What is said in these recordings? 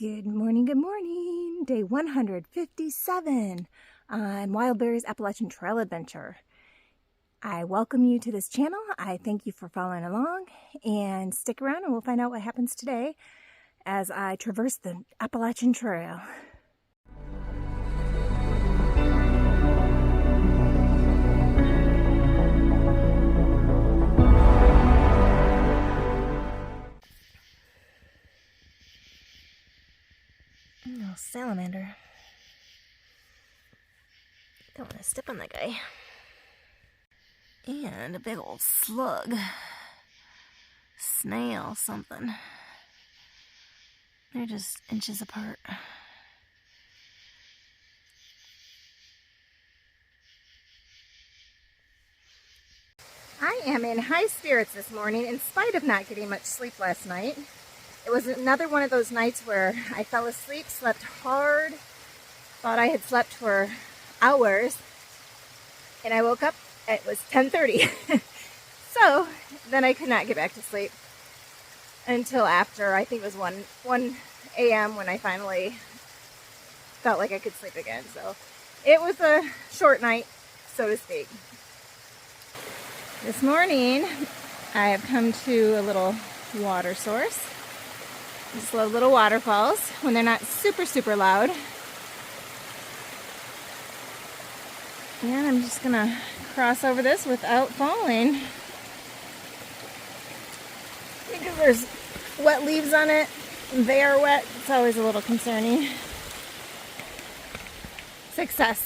Good morning. Day 157 on Wild Bear's Appalachian Trail Adventure. I welcome you to this channel. I thank you for following along, and stick around and we'll find out what happens today as I traverse the Appalachian Trail. Oh, salamander. Don't want to step on that guy. And a big old slug. Snail something. They're just inches apart. I am in high spirits this morning in spite of not getting much sleep last night. It was another one of those nights where I fell asleep, slept hard, thought I had slept for hours, and I woke up, it was 10:30. So then I could not get back to sleep until after, I think it was 1 a.m. when I finally felt like I could sleep again. So it was a short night, so to speak. This morning I have come to a little water source. Just love little waterfalls when they're not super loud. And I'm just gonna cross over this without falling, because there's wet leaves on it. They are wet. It's always a little concerning. Success.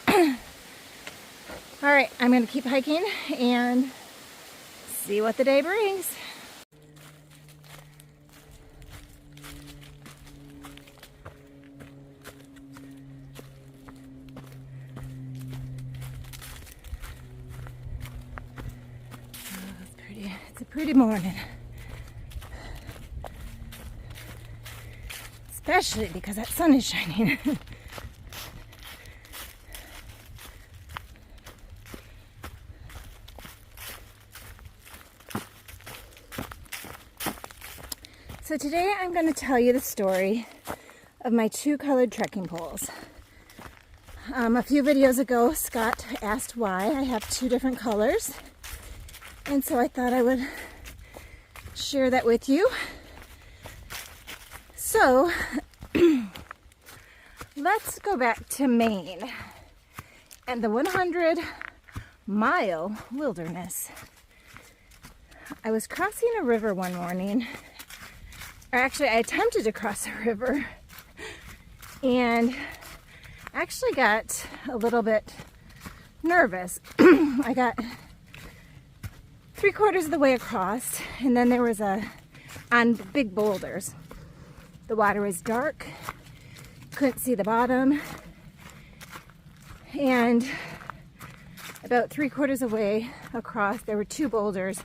All right, I'm gonna keep hiking and see what the day brings. It's a pretty morning, especially because that sun is shining. So today I'm going to tell you the story of my two colored trekking poles. A few videos ago, Scott asked why I have two different colors. And so I thought I would share that with you. So let's go back to Maine and the 100-mile wilderness. I was crossing a river one morning, or actually I attempted to cross a river, and actually got a little bit nervous. I got 3/4 of the way across, and then there was on big boulders. The water was dark, couldn't see the bottom, and about 3/4 of the way across there were two boulders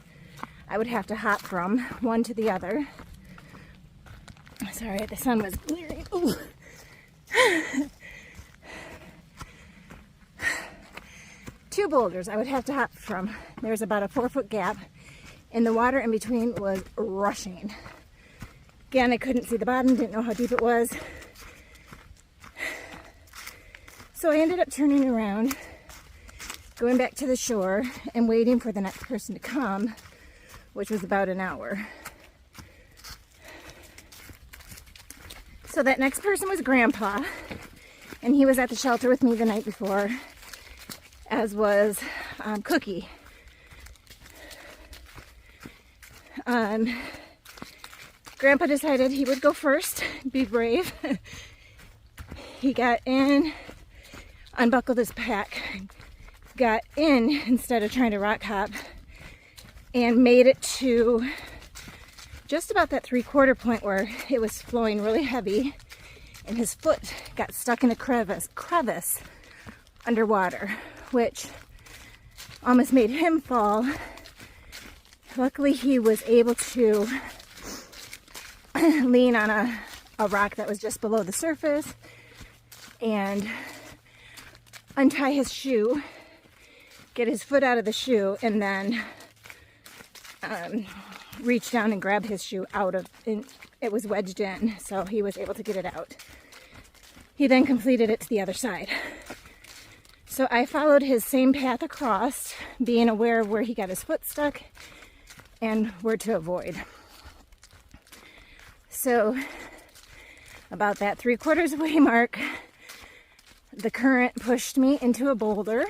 I would have to hop from one to the other. Sorry, the sun was glaring. Ooh. Two boulders I would have to hop from. There's about a 4-foot gap, and the water in between was rushing. Again, I couldn't see the bottom, didn't know how deep it was. So I ended up turning around, going back to the shore, and waiting for the next person to come, which was about an hour. So that next person was Grandpa, and he was at the shelter with me the night before, as was Cookie. Grandpa decided he would go first, be brave. He got in, unbuckled his pack, got in instead of trying to rock hop, and made it to just about that 3/4 point where it was flowing really heavy, and his foot got stuck in a crevice underwater, which almost made him fall. Luckily, he was able to lean on a rock that was just below the surface and untie his shoe, get his foot out of the shoe, and then reach down and grab his shoe out of, and it was wedged in, so he was able to get it out. He then completed it to the other side. So I followed his same path across, being aware of where he got his foot stuck and where to avoid. So about that 3/4 way mark, the current pushed me into a boulder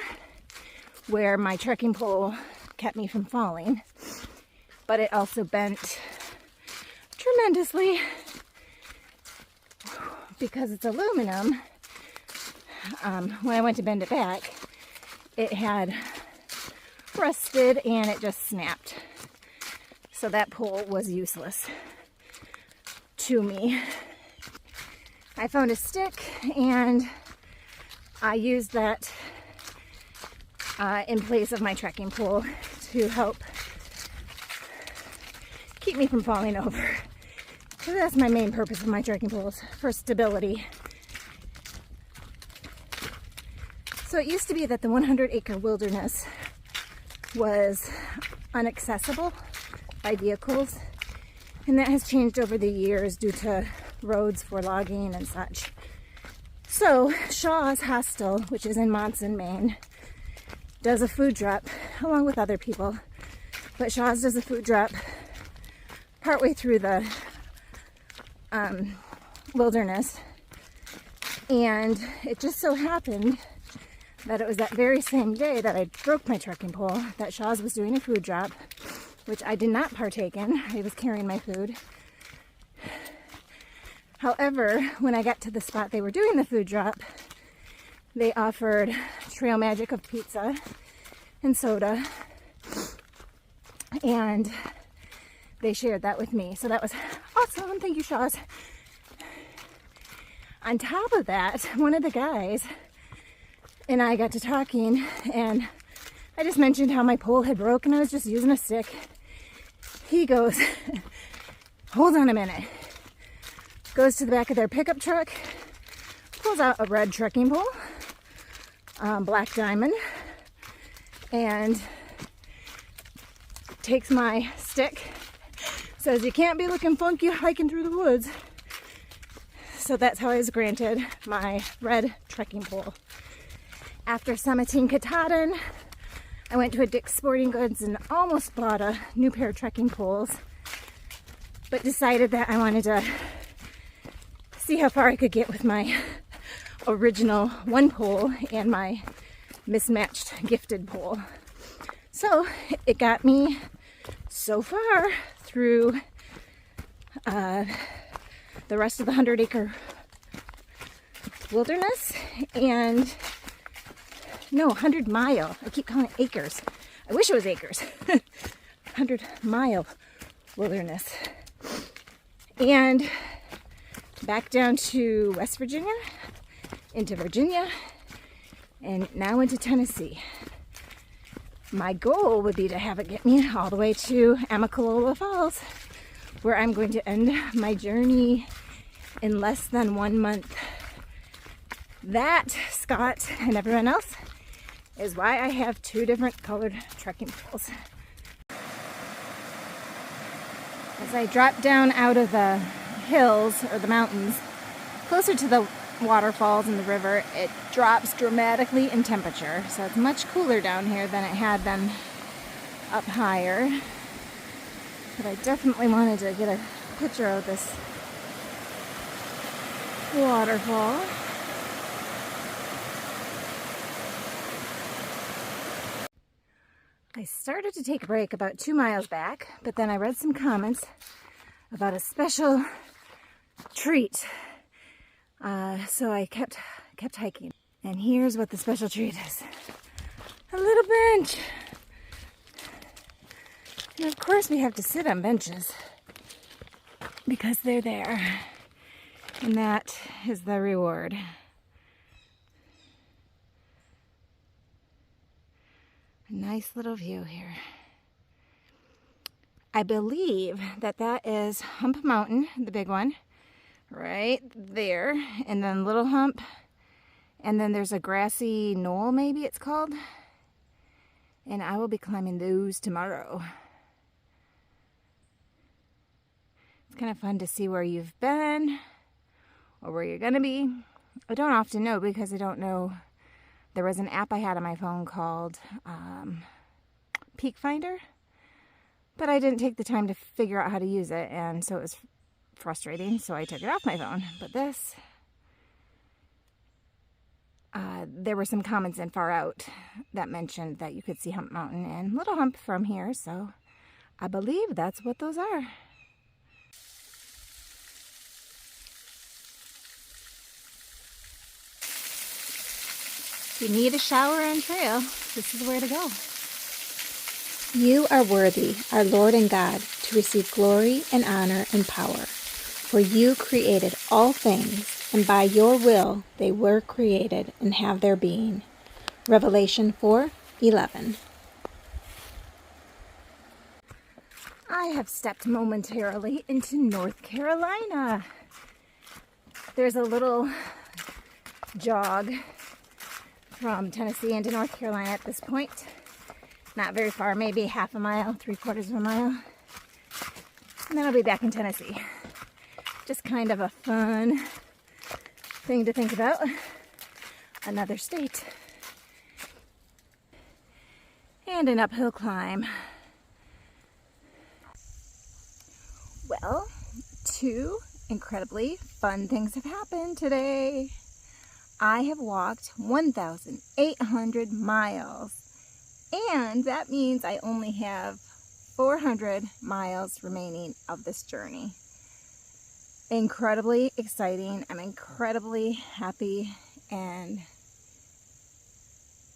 where my trekking pole kept me from falling, but it also bent tremendously because it's aluminum. When I went to bend it back, it had rusted and it just snapped. So that pole was useless to me. I found a stick and I used that in place of my trekking pole to help keep me from falling over. So that's my main purpose of my trekking poles, for stability. So it used to be that the 100-acre wilderness was inaccessible by vehicles, and that has changed over the years due to roads for logging and such. So Shaw's Hostel, which is in Mountain, Maine, does a food drop along with other people, but Shaw's does a food drop partway through the wilderness, and it just so happened that it was that very same day that I broke my trekking pole that Shaw's was doing a food drop, which I did not partake in. I was carrying my food. However, when I got to the spot they were doing the food drop, they offered Trail Magic of pizza and soda, and they shared that with me. So that was awesome. Thank you, Shaw's. On top of that, one of the guys and I got to talking, and I just mentioned how my pole had broken. I was just using a stick. He goes, hold on a minute. Goes to the back of their pickup truck, pulls out a red trekking pole, black diamond, and takes my stick. Says, you can't be looking funky hiking through the woods. So that's how I was granted my red trekking pole. After summiting Katahdin, I went to a Dick's Sporting Goods and almost bought a new pair of trekking poles, but decided that I wanted to see how far I could get with my original one pole and my mismatched gifted pole. So it got me so far through the rest of the 100-acre wilderness, and no, 100-mile. I keep calling it acres. I wish it was acres. 100-mile wilderness. And back down to West Virginia, into Virginia, and now into Tennessee. My goal would be to have it get me all the way to Amicalola Falls, where I'm going to end my journey in less than 1 month. That, Scott and everyone else, is why I have 2 different colored trekking poles. As I drop down out of the hills or the mountains, closer to the waterfalls and the river, it drops dramatically in temperature. So it's much cooler down here than it had been up higher. But I definitely wanted to get a picture of this waterfall. I started to take a break about 2 miles back, but then I read some comments about a special treat. So I kept hiking. And here's what the special treat is. A little bench. And of course we have to sit on benches because they're there. And that is the reward. A nice little view here. I believe that that is Hump Mountain, the big one, right there. And then Little Hump. And then there's a grassy knoll, maybe it's called. And I will be climbing those tomorrow. It's kind of fun to see where you've been or where you're gonna be. I don't often know because I don't know. There was an app I had on my phone called Peak Finder, but I didn't take the time to figure out how to use it, and so it was frustrating, so I took it off my phone. But this, there were some comments in Far Out that mentioned that you could see Hump Mountain and Little Hump from here, so I believe that's what those are. If you need a shower and trail, this is where to go. You are worthy, our Lord and God, to receive glory and honor and power. For you created all things, and by your will they were created and have their being. Revelation 4:11. I have stepped momentarily into North Carolina. There's a little jog from Tennessee into North Carolina at this point. Not very far, maybe half a mile, 3/4 of a mile. And then I'll be back in Tennessee. Just kind of a fun thing to think about. Another state. And an uphill climb. Well, 2 incredibly fun things have happened today. I have walked 1,800 miles. And that means I only have 400 miles remaining of this journey. Incredibly exciting. I'm incredibly happy and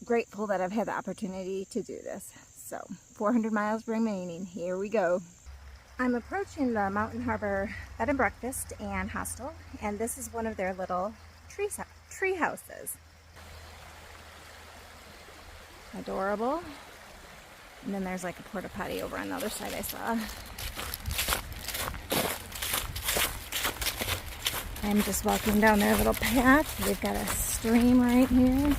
grateful that I've had the opportunity to do this. So 400 miles remaining. Here we go. I'm approaching the Mountain Harbour Bed and Breakfast and Hostel, and this is one of their little tree houses. Adorable. And then there's like a porta potty over on the other side I saw. I'm just walking down their little path. They've got a stream right here.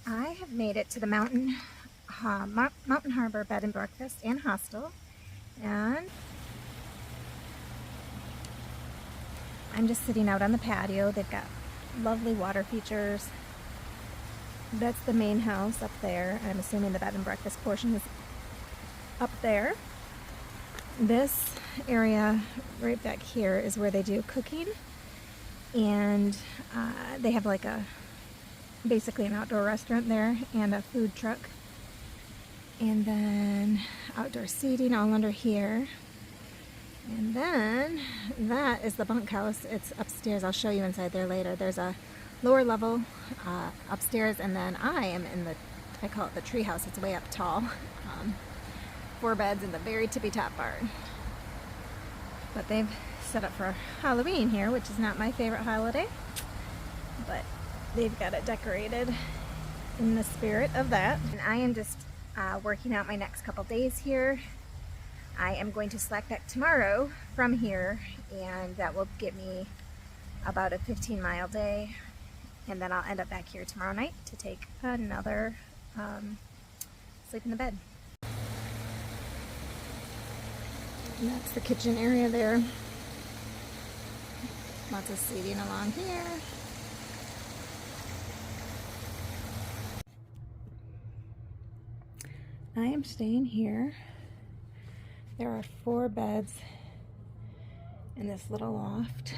I have made it to the Mountain Harbour Bed and Breakfast and Hostel, and I'm just sitting out on the patio. They've got lovely water features. That's the main house up there. I'm assuming the bed and breakfast portion is up there. This area right back here is where they do cooking, and they have like basically an outdoor restaurant there and a food truck. And then outdoor seating all under here. And then that is the bunkhouse. It's upstairs. I'll show you inside there later. There's a lower level upstairs, and then I am in I call it the tree house. It's way up tall. 4 beds in the very tippy top part. But they've set up for Halloween here, which is not my favorite holiday. But they've got it decorated in the spirit of that. And I am just working out my next couple days here. I am going to slack back tomorrow from here, and that will get me about a 15-mile day, and then I'll end up back here tomorrow night to take another sleep in the bed. And that's the kitchen area there. Lots of seating along here. I am staying here. There are 4 beds in this little loft.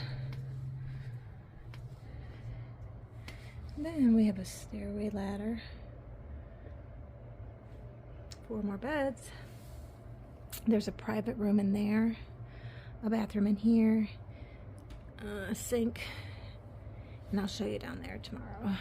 And then we have a stairway ladder. 4 more beds. There's a private room in there, a bathroom in here, a sink, and I'll show you down there tomorrow.